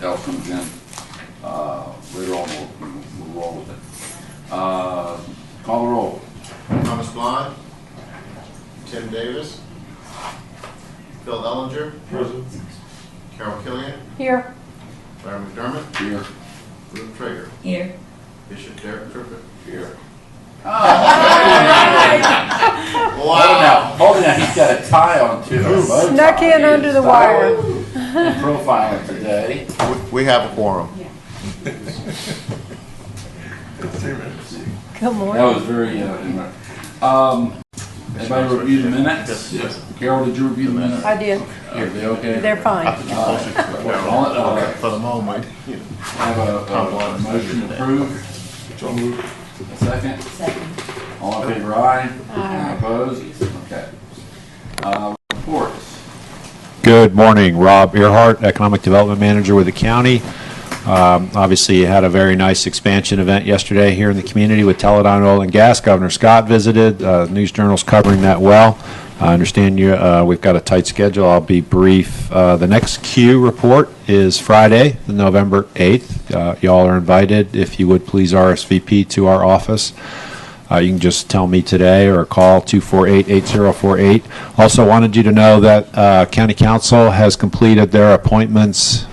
else comes in later on, we'll roll with it. Call the roll. Thomas Blond, Tim Davis, Phil Ellinger, present. Carol Killian, Here. Larry McDermott, Here. Ruth Traeger, Here. Bishop Derek Trippett. Here. Wow. Hold it now, he's got a tie on too. Snuck in under the wire. Profiling today. We have a quorum. Good morning. That was very, everybody review the minutes? Yes. Carol, did you review the minutes? I did. Here, they okay? They're fine. For the moment. Have a motion approved. So moved. A second? Second. All in favor, aye? Aye. Opposed? Okay. Reports. Good morning, Rob Earhart, Economic Development Manager with the county. Obviously, you had a very nice expansion event yesterday here in the community with Teledyne Oil and Gas. Governor Scott visited. News Journal's covering that well. I understand we've got a tight schedule. I'll be brief. The next Q report is Friday, November 8th. Y'all are invited. If you would please RSVP to our office. You can just tell me today or call 248-8048. Also wanted you to know that County Council has completed their appointments,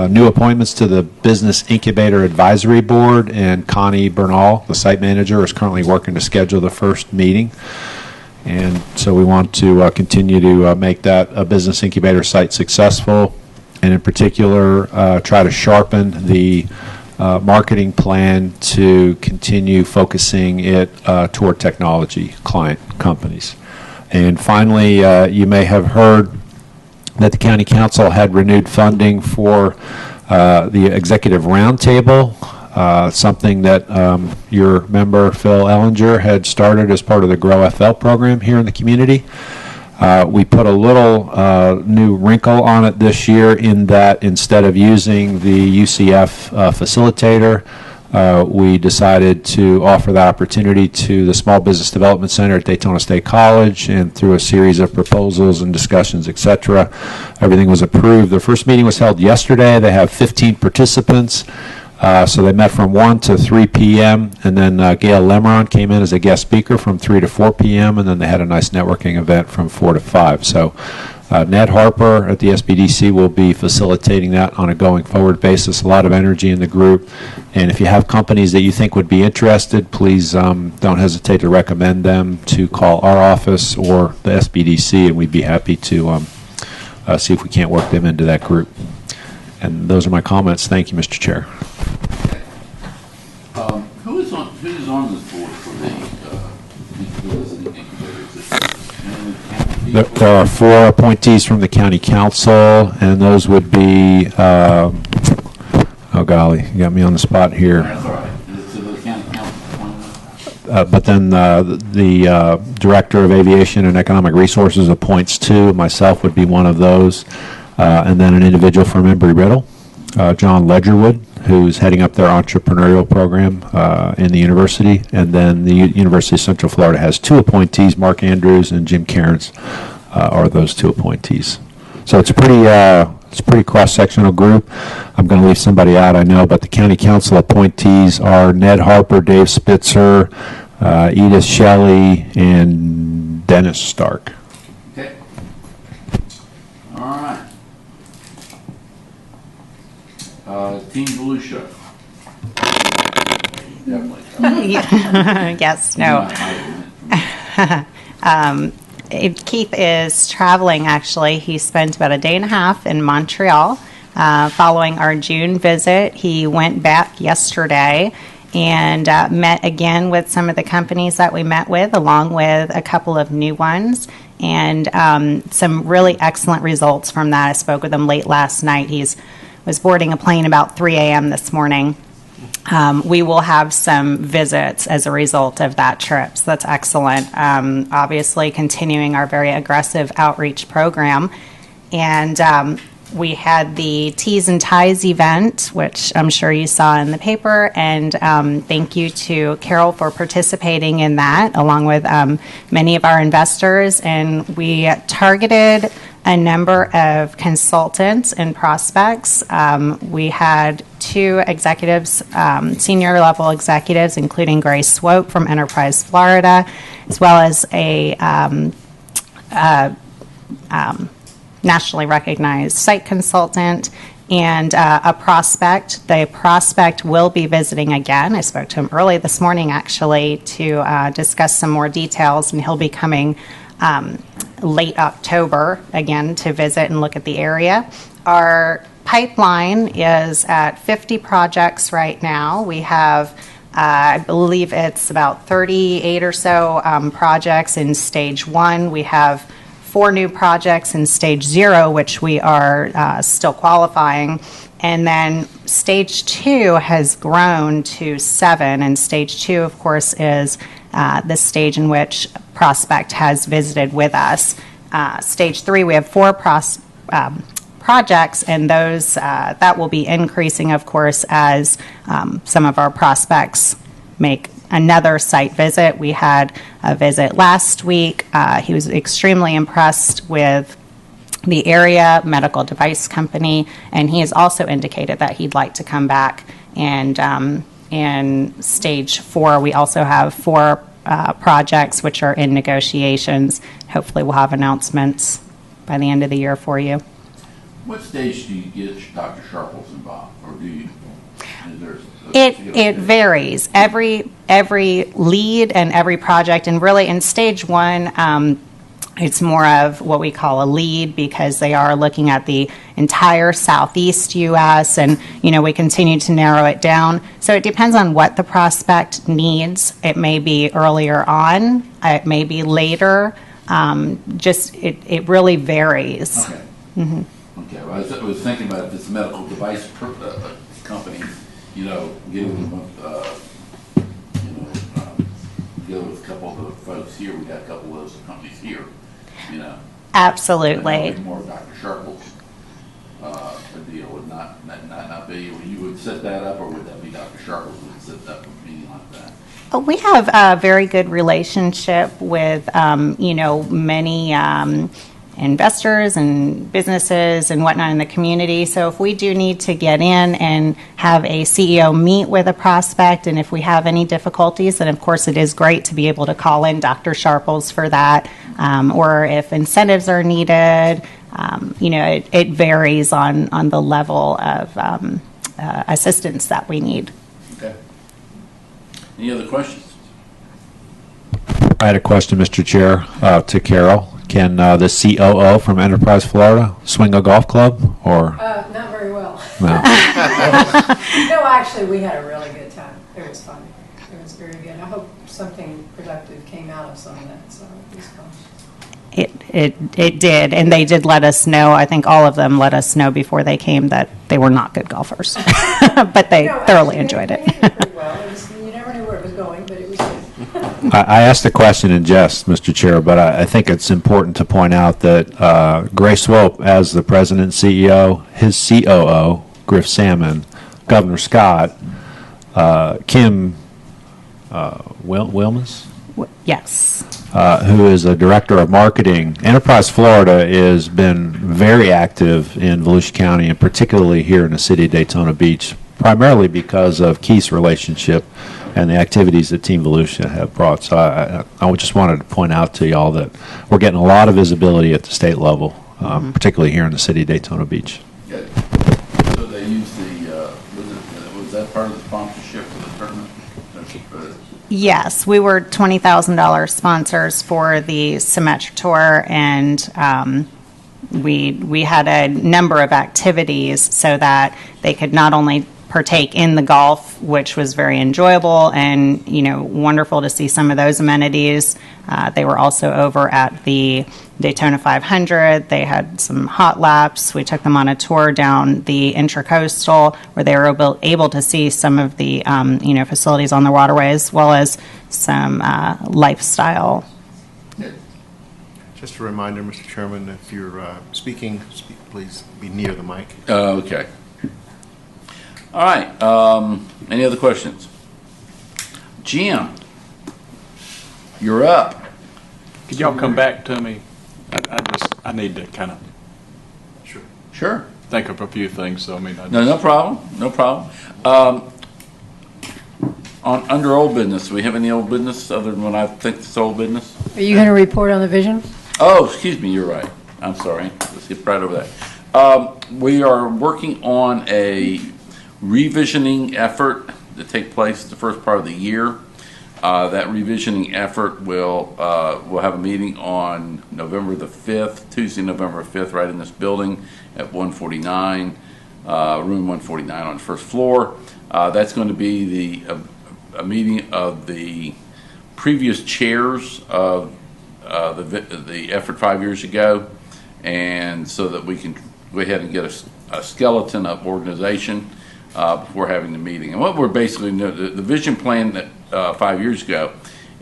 new appointments to the Business Incubator Advisory Board, and Connie Bernal, the site manager, is currently working to schedule the first meeting. And so we want to continue to make that a business incubator site successful, and in particular try to sharpen the marketing plan to continue focusing it toward technology client companies. And finally, you may have heard that the County Council had renewed funding for the Executive Roundtable, something that your member Phil Ellinger had started as part of the Grow FL program here in the community. We put a little new wrinkle on it this year in that instead of using the UCF facilitator, we decided to offer the opportunity to the Small Business Development Center at Daytona State College, and through a series of proposals and discussions, etc., everything was approved. The first meeting was held yesterday. They have 15 participants. So they met from 1 to 3 p.m., and then Gail Lemron came in as a guest speaker from 3 to 4 p.m., and then they had a nice networking event from 4 to 5. So Ned Harper at the SBDC will be facilitating that on a going forward basis. A lot of energy in the group. And if you have companies that you think would be interested, please don't hesitate to recommend them to call our office or the SBDC, and we'd be happy to see if we can't work them into that group. And those are my comments. Thank you, Mr. Chair. Who's on this board for the incubators? There are 4 appointees from the County Council, and those would be, oh golly, you got me on the spot here. That's all right. Is it to the County Council appointment? But then the Director of Aviation and Economic Resources appoints 2. Myself would be one of those. And then an individual from Embry-Riddle, John Ledgerwood, who's heading up their entrepreneurial program in the university. And then the University of Central Florida has 2 appointees, Mark Andrews and Jim Cairns are those 2 appointees. So it's a pretty cross-sectional group. I'm going to leave somebody out, I know, but the County Council appointees are Ned Harper, Dave Spitzer, Edith Shelley, and Dennis Stark. Okay. All right. Team Volusia. Definitely. Yes, no. Keith is traveling, actually. He spent about a day and a half in Montreal following our June visit. He went back yesterday and met again with some of the companies that we met with, along with a couple of new ones, and some really excellent results from that. I spoke with him late last night. He was boarding a plane about 3 a.m. this morning. We will have some visits as a result of that trip, so that's excellent. Obviously, continuing our very aggressive outreach program. And we had the Teas and Ties event, which I'm sure you saw in the paper, and thank you to Carol for participating in that, along with many of our investors. And we targeted a number of consultants and prospects. We had 2 executives, senior level executives, including Grace Swope from Enterprise Florida, as well as a nationally recognized site consultant and a prospect. The prospect will be visiting again. I spoke to him early this morning, actually, to discuss some more details, and he'll be coming late October again to visit and look at the area. Our pipeline is at 50 projects right now. We have, I believe it's about 38 or so projects in stage 1. We have 4 new projects in stage 0, which we are still qualifying. And then stage 2 has grown to 7. And stage 2, of course, is the stage in which prospect has visited with us. Stage 3, we have 4 projects, and those that will be increasing, of course, as some of our prospects make another site visit. We had a visit last week. He was extremely impressed with the area medical device company, and he has also indicated that he'd like to come back. And in stage 4, we also have 4 projects which are in negotiations. Hopefully we'll have announcements by the end of the year for you. What stage do you get Dr. Sharples involved, or do you? Is there It varies. Every lead and every project, and really in stage 1, it's more of what we call a lead, because they are looking at the entire southeast U.S. and we continue to narrow it down. So it depends on what the prospect needs. It may be earlier on. It may be later. It really varies. Okay. Okay. Well, I was thinking about if it's a medical device company, getting with, together with a couple of the folks here. We got a couple of those companies here. Absolutely. More Dr. Sharples a deal would not be. You would set that up, or would that be Dr. Sharples would set up a meeting like that? We have a very good relationship with many investors and businesses and whatnot in the community. So if we do need to get in and have a CEO meet with a prospect, and if we have any difficulties, then of course it is great to be able to call in Dr. Sharples for that. Or if incentives are needed, it varies on the level of assistance that we need. Okay. Any other questions? I had a question, Mr. Chair, to Carol. Can the COO from Enterprise Florida swing a golf club, or? Not very well. No. No, actually, we had a really good time. It was fun. It was very good. I hope something productive came out of some of that, so it was fun. It did, and they did let us know. I think all of them let us know before they came that they were not good golfers, but they thoroughly enjoyed it. They did pretty well. You never knew where it was going, but it was good. I asked the question in jest, Mr. Chair, but I think it's important to point out that Grace Swope, as the president and CEO, his COO, Griff Salmon, Governor Scott, Kim Wilmes? Yes. Who is a director of marketing. Enterprise Florida has been very active in Volusia County, and particularly here in the city of Daytona Beach, primarily because of Keith's relationship and the activities that Team Volusia have brought. So I just wanted to point out to y'all that we're getting a lot of visibility at the state level, particularly here in the city of Daytona Beach. Yeah. So they use was that part of the sponsorship for the tournament? Yes, we were $20,000 sponsors for the Symetra Tour, and we had a number of activities so that they could not only partake in the golf, which was very enjoyable and wonderful to see some of those amenities. They were also over at the Daytona 500. They had some hot laps. We took them on a tour down the Intracoastal, where they were able to see some of the facilities on the waterway, as well as some lifestyle. Just a reminder, Mr. Chairman, if you're speaking, please be near the mic. Okay. All right. Any other questions? Jim, you're up. Could y'all come back to me? I need to kind of Sure. think of a few things, so I mean, No problem, no problem. Under old business, do we have any old business other than what I think is old business? Are you going to report on the vision? Oh, excuse me, you're right. I'm sorry. Let's skip right over that. We are working on a revisioning effort to take place the first part of the year. That revisioning effort will we'll have a meeting on November the 5th, Tuesday, November 5th, right in this building at 149, room 149 on the first floor. That's going to be a meeting of the previous chairs of the effort 5 years ago, and so that we can go ahead and get a skeleton of organization before having the meeting. And what we're basically doing, the vision plan that 5 years ago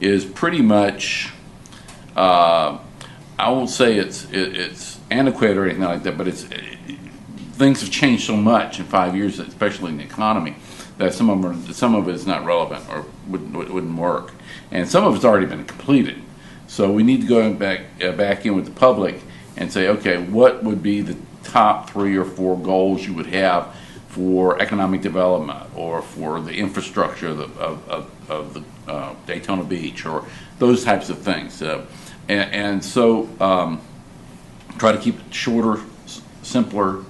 is pretty much, I won't say it's antiquated or anything like that, but things have changed so much in 5 years, especially in the economy, that some of it is not relevant or wouldn't work, and some of it's already been completed. So we need to go back in with the public and say, okay, what would be the top 3 or 4 goals you would have for economic development or for the infrastructure of the Daytona Beach or those types of things. So try to keep it shorter, simpler,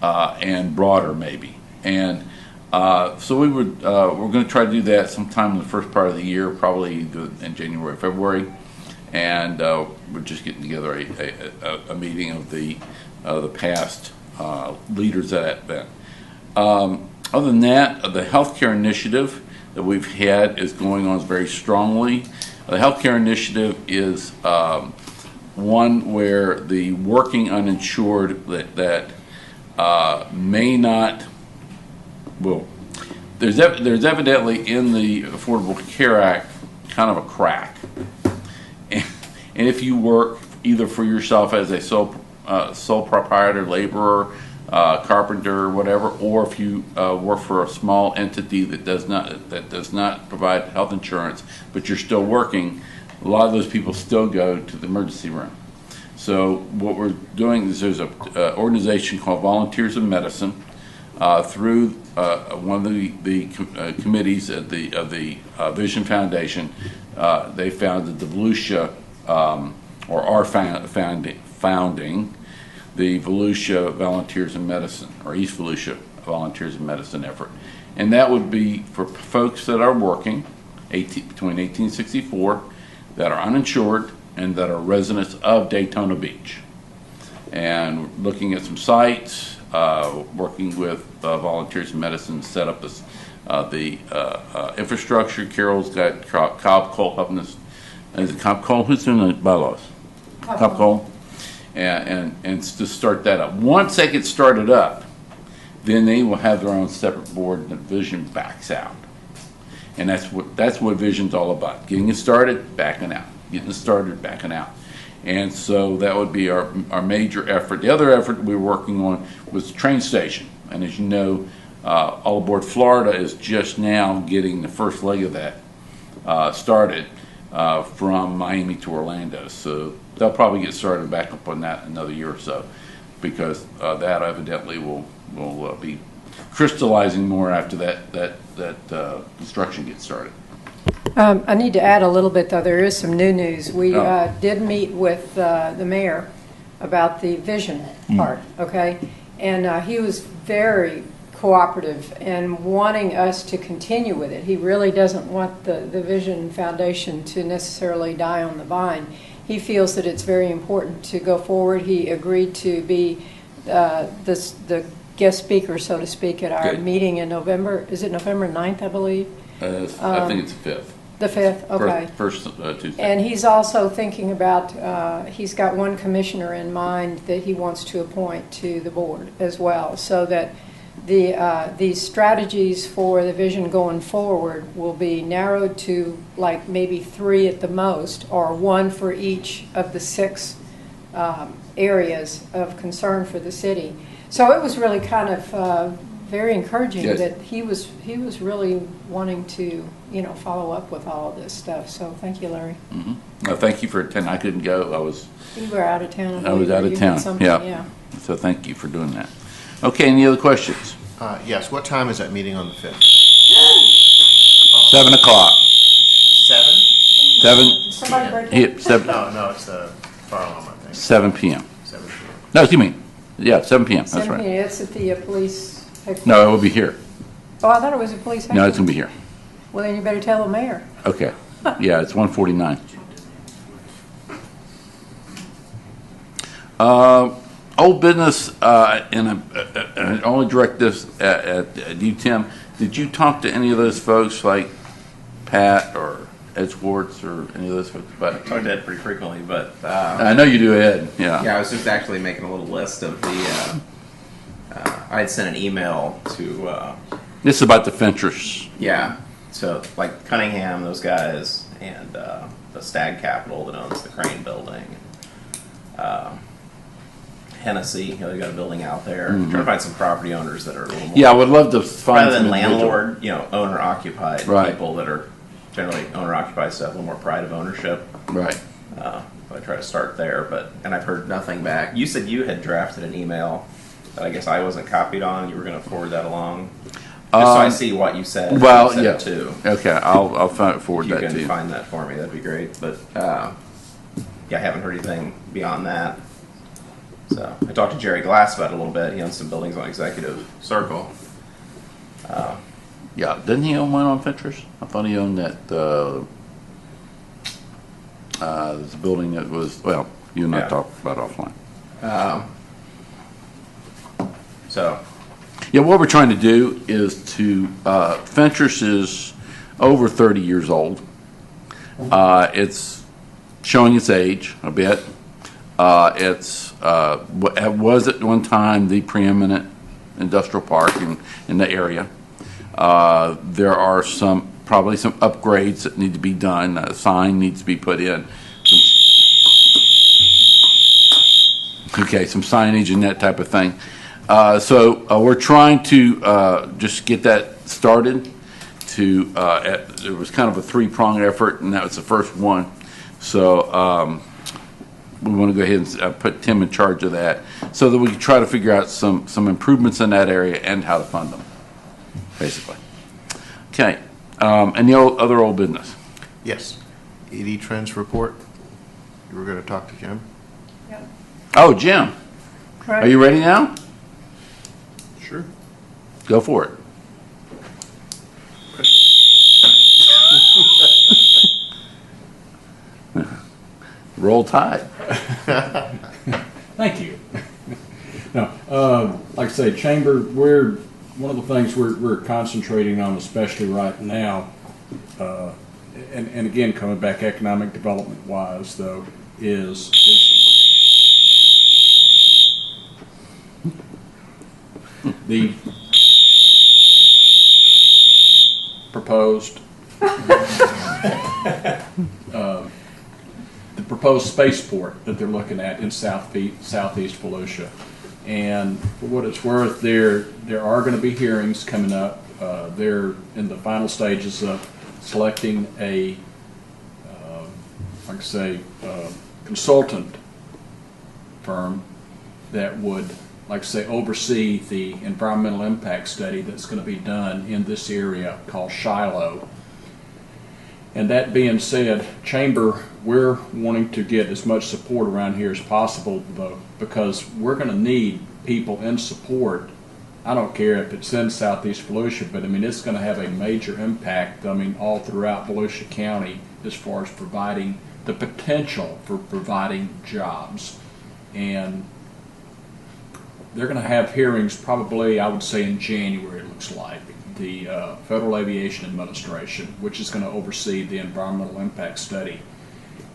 and broader maybe. And so we're going to try to do that sometime in the first part of the year, probably in January, February. And we're just getting together a meeting of the past leaders at that event. Other than that, the healthcare initiative that we've had is going on very strongly. The healthcare initiative is one where the working uninsured that may not, well, there's evidently in the Affordable Care Act kind of a crack. And if you work either for yourself as a sole proprietor, laborer, carpenter, whatever, or if you work for a small entity that does not provide health insurance, but you're still working, a lot of those people still go to the emergency room. So what we're doing is there's an organization called Volunteers in Medicine through one of the committees of the Vision Foundation. They founded the Volusia, or are founding the Volusia Volunteers in Medicine, or East Volusia Volunteers in Medicine effort. And that would be for folks that are working between 1864, that are uninsured, and that are residents of Daytona Beach. And looking at some sites, working with Volunteers in Medicine to set up the infrastructure. Carol's got Cobb Cole helping us. Is it Cobb Cole? Who's doing the bylaws? Cobb Cole. And to start that up. Once they get started up, then they will have their own separate board, and the Vision backs out. And that's what Vision's all about: getting it started, backing out, getting it started, backing out. And so that would be our major effort. The other effort we were working on was the train station. And as you know, All Aboard Florida is just now getting the first leg of that started from Miami to Orlando. So they'll probably get started back up on that in another year or so, because that evidently will be crystallizing more after that construction gets started. I need to add a little bit, though. There is some new news. We did meet with the mayor about the vision part, okay? And he was very cooperative and wanting us to continue with it. He really doesn't want the Vision Foundation to necessarily die on the vine. He feels that it's very important to go forward. He agreed to be the guest speaker, so to speak, at our meeting in November. Is it November 9th, I believe? I think it's the 5th. The 5th, okay. First Tuesday. And he's also thinking about, he's got one commissioner in mind that he wants to appoint to the board as well, so that the strategies for the vision going forward will be narrowed to like maybe 3 at the most, or 1 for each of the 6 areas of concern for the city. So it was really kind of very encouraging Yes. that he was really wanting to, follow up with all of this stuff. So thank you, Larry. Thank you for attending. I couldn't go. You were out of town. I was out of You had town. something, Yeah. So thank you for doing that. Okay, any other questions? Yes, what time is that meeting on the 5th? 7 o'clock. 7? 7, Somebody break it? yeah, 7, No, it's the fire alarm, I think. 7 p.m. 7 p.m. No, excuse me. Yeah, 7 p.m. That's 7 right. p.m. It's at the police headquarters. No, it will be here. Oh, I thought it was a police No, it's headquarters. going to be here. Well, then you better tell the mayor. Okay. Yeah, it's 149. Old business, and I only direct this at you, Tim. Did you talk to any of those folks like Pat or Ed Swartz or any of those folks about it? Talk to Ed pretty frequently, but I know you do, Ed. Yeah. yeah, I was just actually making a little list of the. I had sent an email to This is about the Finchers. so like Cunningham, those guys, and the Stag Capital that owns the Crane Building. Hennessy, they got a building out there. Trying to find some property owners that are a little more. Yeah, I would love to find rather some than individual- landlord, owner occupied Right. people that are generally owner occupied stuff, a little more pride of ownership. Right. I try to start there, and I've heard nothing back. You said you had drafted an email that I guess I wasn't copied on. You were going to forward that along, just so I see what you said. Well, you said yeah. it too. Okay, I'll forward If you that to can you. find that for me, that'd be great. But yeah, I haven't heard anything beyond that. So I talked to Jerry Glass about it a little bit. He owns some buildings on Executive Circle. Yeah, didn't he own one on Finchers? I thought he owned that. There's a building that was, well, you and I Yeah. talked about offline. So Yeah, what we're trying to do is to, Finchers is over 30 years old. It's showing its age a bit. It was at one time the preeminent industrial park in the area. There are probably some upgrades that need to be done. A sign needs to be put in. Okay, some signage and that type of thing. So we're trying to just get that started. It was kind of a three-pronged effort, and that was the first one. So we want to go ahead and put Tim in charge of that, so that we can try to figure out some improvements in that area and how to fund them, basically. Okay, and the other old business. Yes. ED Trends Report. You were going to talk to Jim? Yep. Oh, Jim, Right. are you ready now? Sure. Go for it. Roll Tide. Thank you. No, like I say, Chamber, one of the things we're concentrating on, especially right now, and again, coming back economic development wise, though, is the proposed spaceport that they're looking at in southeast Volusia. And for what it's worth, there are going to be hearings coming up. They're in the final stages of selecting a, like I say, consultant firm that would, like I say, oversee the environmental impact study that's going to be done in this area called Shiloh. And that being said, Chamber, we're wanting to get as much support around here as possible, though, because we're going to need people in support. I don't care if it's in southeast Volusia, but I mean, it's going to have a major impact, I mean, all throughout Volusia County as far as providing the potential for providing jobs. And they're going to have hearings probably, I would say, in January, it looks like. The Federal Aviation Administration, which is going to oversee the environmental impact study.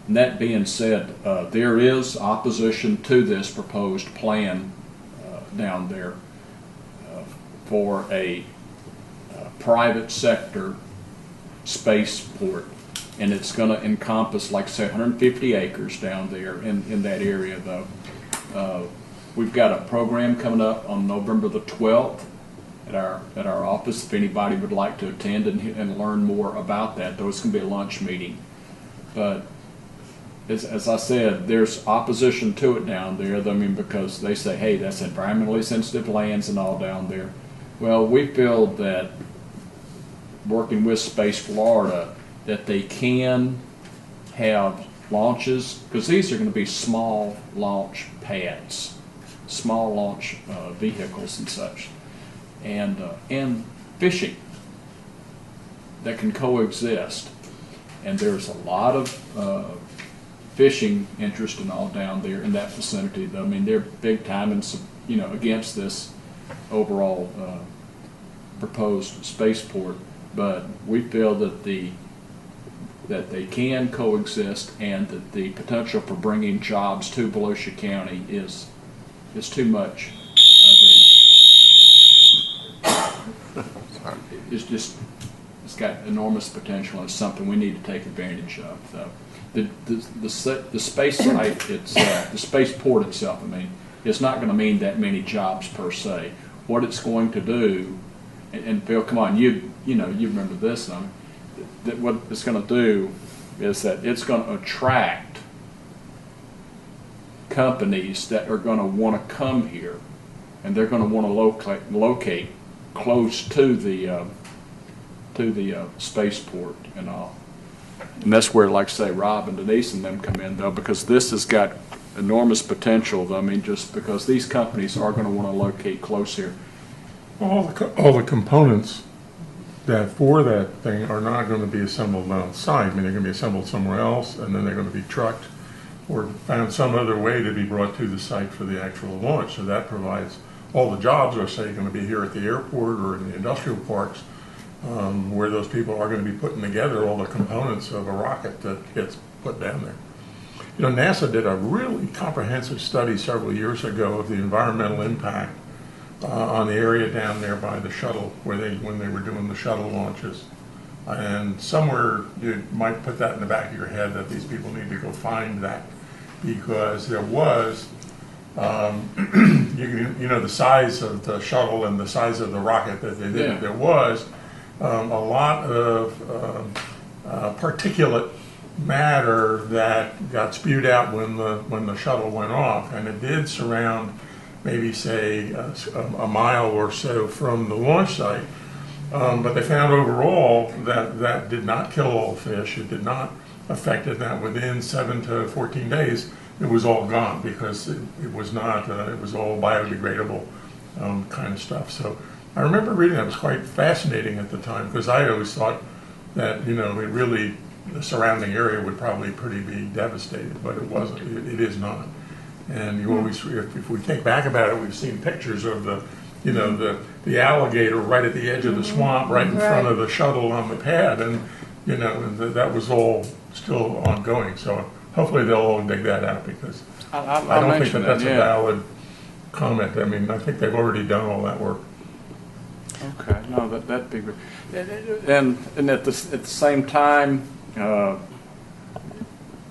And that being said, there is opposition to this proposed plan down there for a private sector spaceport. And it's going to encompass, like I say, 150 acres down there in that area, though. We've got a program coming up on November the 12th at our office if anybody would like to attend and learn more about that, though it's going to be a lunch meeting. But as I said, there's opposition to it down there. I mean, because they say, hey, that's environmentally sensitive lands and all down there. Well, we feel that working with Space Florida, that they can have launches, because these are going to be small launch pads, small launch vehicles and such, and fishing that can coexist. And there's a lot of fishing interest and all down there in that vicinity. I mean, they're big time and, against this overall proposed spaceport, but we feel that they can coexist, and that the potential for bringing jobs to Volusia County is too much of it's got enormous potential, and it's something we need to take advantage of. So the space site itself, the spaceport itself, I mean, it's not going to mean that many jobs per se. What it's going to do, and Phil, come on, you remember this, that what it's going to do is that it's going to attract companies that are going to want to come here, and they're going to want to locate close to the spaceport and all. And that's where, like say, Rob and Denise and them come in, though, because this has got enormous potential. I mean, just because these companies are going to want to locate close here. All the components that for that thing are not going to be assembled on site. I mean, they're going to be assembled somewhere else, and then they're going to be trucked or found some other way to be brought to the site for the actual launch. So that provides all the jobs are, say, going to be here at the airport or in the industrial parks, where those people are going to be putting together all the components of a rocket that gets put down there. NASA did a really comprehensive study several years ago of the environmental impact on the area down there by the shuttle, when they were doing the shuttle launches. And somewhere you might put that in the back of your head that these people need to go find that, because there was, the size of the shuttle and the size of the rocket that they did. Yeah. There was a lot of particulate matter that got spewed out when the shuttle went off, and it did surround maybe say a mile or so from the launch site. But they found overall that did not kill all the fish. It did not affect it. That within 7 to 14 days, it was all gone, because it was not. It was all biodegradable kind of stuff. So I remember reading that. It was quite fascinating at the time, because I always thought that the surrounding area would probably be devastated, but it wasn't. It is not. And you always, if we think back about it, we've seen pictures of the alligator right at the edge of the swamp, right in front of the shuttle on the pad, and that was all still ongoing. So hopefully they'll all dig that out, because I don't think that's a valid comment. I mean, I think they've already done all that work. Okay, no, that'd be good. And at the same time, a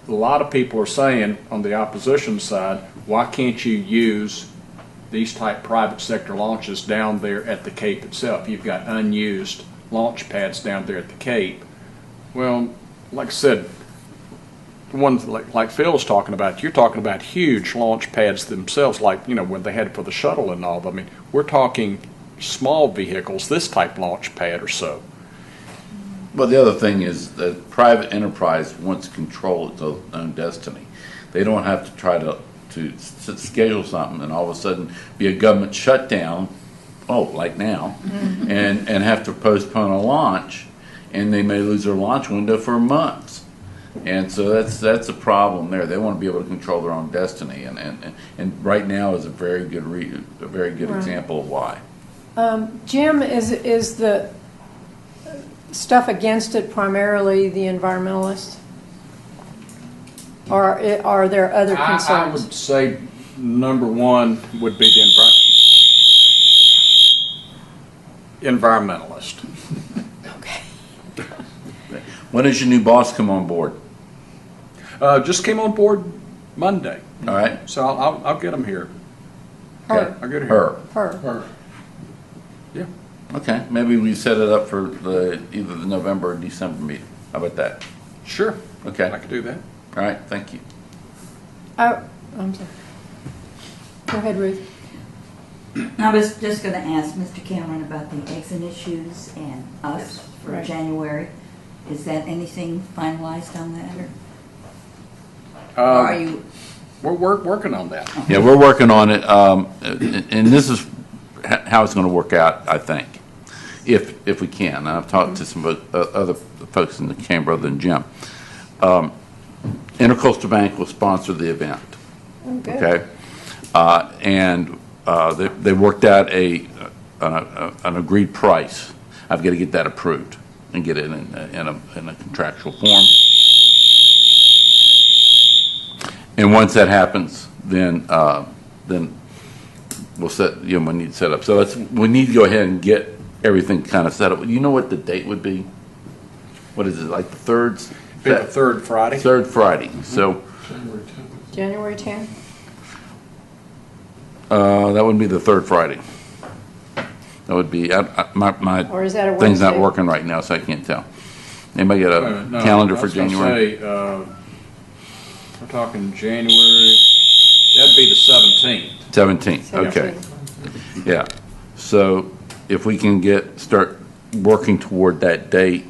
lot of people are saying on the opposition side, why can't you use these type private sector launches down there at the Cape itself? You've got unused launch pads down there at the Cape. Well, like I said, the ones like Phil's talking about, you're talking about huge launch pads themselves, like, when they had it for the shuttle and all. I mean, we're talking small vehicles, this type launch pad or so. But the other thing is that private enterprise wants to control its own destiny. They don't have to try to schedule something and all of a sudden be a government shutdown, like now, and have to postpone a launch, and they may lose their launch window for months. And so that's a problem there. They want to be able to control their own destiny, and right now is a very good example of why. Jim, is the stuff against it primarily the environmentalists? Or are there other concerns? I would say number one would be the environmentalist. Okay. When does your new boss come on board? Just came on board Monday. All right. So I'll get him here. Her. I'll get her. Her. Yeah. Okay, maybe we set it up for either the November or December meeting. How about that? Sure. Okay. I could do that. All right, thank you. Oh, I'm sorry. Go ahead, Ruth. I was just going to ask Mr. Cameron about the exit issues and us for Right. January. Is that anything finalized on that, or are you? We're working on that. Yeah, we're working on it, and this is how it's going to work out, I think, if we can. I've talked to some other folks in the chamber other than Jim. Intercoastal Bank will sponsor the event. Oh, good. Okay, and they worked out an agreed price. I've got to get that approved and get it in a contractual form. And once that happens, then we'll set. We need to set up. So we need to go ahead and get everything kind of set up. You know what the date would be? What is it, like the third? Be the third Friday. Third Friday. So January 10th? that wouldn't be the third Friday. That would be my Or is that a thing's not Wednesday? working right now, so I can't tell. Anybody got a No, calendar I for was gonna January? say, we're talking January, that'd be the 17th. 17th. Okay. 17th. Yeah. So if we can start working toward that date.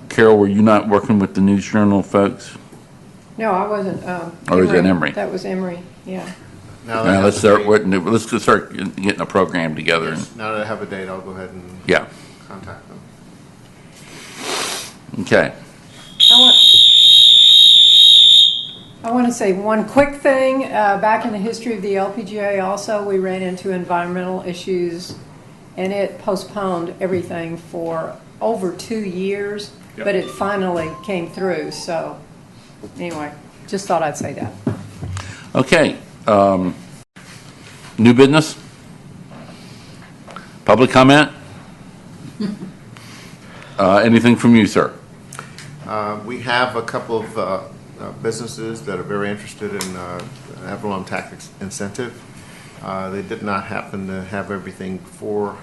Carol, were you not working with the News Journal folks? No, I wasn't. Or is it Emory? That was Emory, yeah. Now that I Now, have let's a start date- let's start getting a program together. And, Now that I have a date, I'll go ahead and yeah. contact them. Okay. I want to say one quick thing. Back in the history of the LPGA also, we ran into environmental issues, and it postponed everything for over 2 years, Yep. but it finally came through. So anyway, just thought I'd say that. Okay. New business? Public comment? Anything from you, sir? We have a couple of businesses that are very interested in Avalon tax incentive. They did not happen to have everything for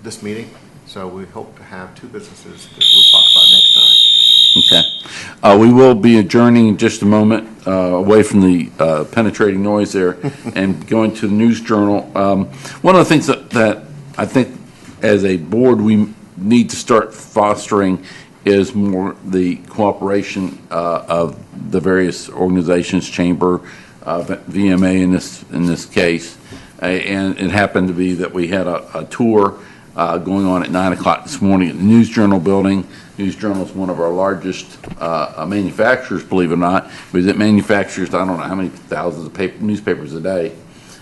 this meeting, so we hope to have two businesses that we'll talk about next time. Okay. We will be adjourning in just a moment away from the penetrating noise there and going to the News Journal. One of the things that I think as a board we need to start fostering is more the cooperation of the various organizations, Chamber, VMA in this case. And it happened to be that we had a tour going on at 9 o'clock this morning at the News Journal building. News Journal is one of our largest manufacturers, believe it or not, because it manufactures, I don't know how many thousands of newspapers a day,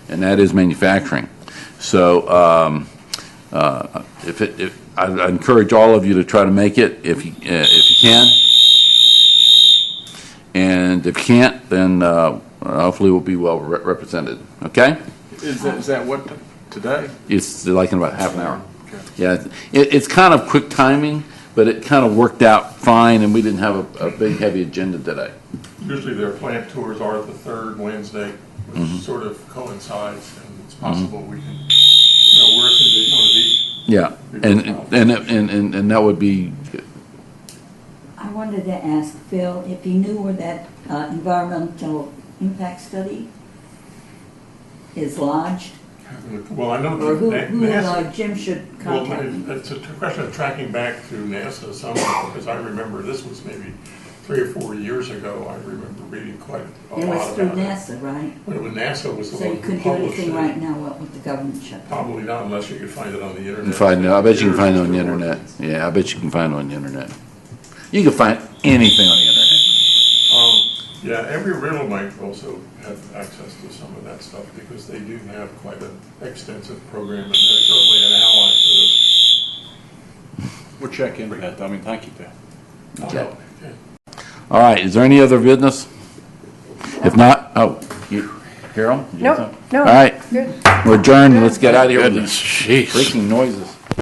and that is manufacturing. So I encourage all of you to try to make it if you can. And if you can't, then hopefully we'll be well represented. Okay? Is that what, today? It's like in about half an hour. Yeah, it's kind of quick timing, but it kind of worked out fine, and we didn't have a big, heavy agenda today. Usually their plant tours are the third Wednesday, which sort of coincides, and it's possible we can, work into one of these. Yeah, and that would be, I wanted to ask Phil if he knew where that environmental impact study is lodged, Well, I know or who NASA. Jim should Well, contact him. it's a question of tracking back through NASA somehow, because I remember this was maybe 3 or 4 years ago. I remember reading quite a It lot was through about it. NASA, right? When NASA was the So one you who couldn't do published anything it. right now, what with the government shutdown? Probably not unless you could find it on the internet. I bet you can find it on the internet. Yeah, I bet you can find it on the internet. You can find anything on the internet. Yeah, Embry-Riddle might also have access to some of that stuff because they do have quite an extensive program, and they're certainly an ally We'll check into that. I mean, thank you, Ted. for the. Okay. All right, is there any other business? If not, Carol? Did you have Nope, something? no. All right, Good. we're adjourned. Let's get out of here with Goodness, these jeez. freaking noises.